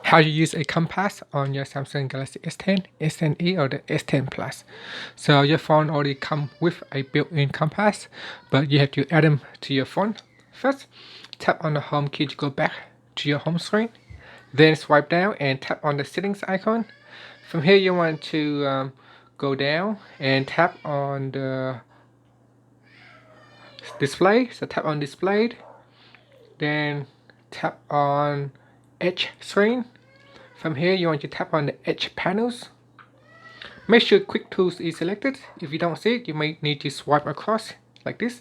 how you use a compass on your Samsung Galaxy S10, S10e or the S10 Plus. So your phone already comes with a built-in compass, but you have to add them to your phone. First, tap on the home key to go back to your home screen. Then swipe down and tap on the settings icon. From here you want to go down and tap on the display. So tap on displayed. Then tap on edge screen. From here you want to tap on the edge panels. Make sure quick tools is selected. If you don't see it, you may need to swipe across like this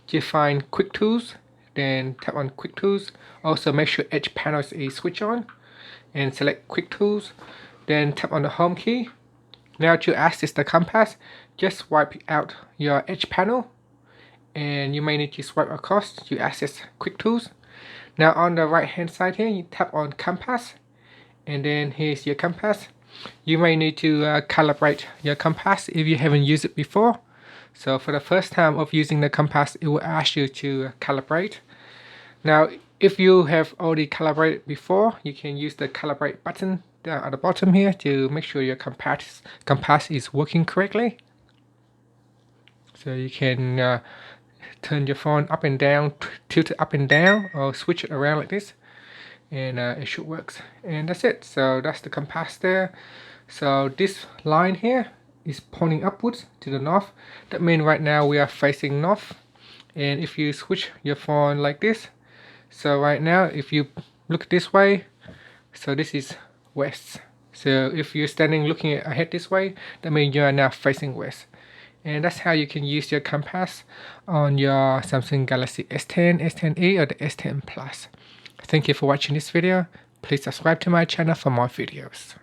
to find quick tools. Then tap on quick tools. Also make sure edge panels is switched on and select quick tools. Then tap on the home key. Now to access the compass, just swipe out your edge panel and you may need to swipe across to access quick tools. Now on the right hand side here, you tap on compass and then here's your compass. You may need to calibrate your compass if you haven't used it before. So for the first time of using the compass, it will ask you to calibrate. Now if you have already calibrated before, you can use the calibrate button down at the bottom here to make sure your compass is working correctly. So you can turn your phone up and down, tilt it up and down, or switch it around like this, and it should work. And that's it. So that's the compass there. So this line here is pointing upwards to the north. That means right now we are facing north. And if you switch your phone like this, so right now if you look this way, so this is west. So if you're standing looking ahead this way, that means you are now facing west. And that's how you can use your compass on your Samsung Galaxy S10, S10e or the S10 Plus. Thank you for watching this video. Please subscribe to my channel for more videos.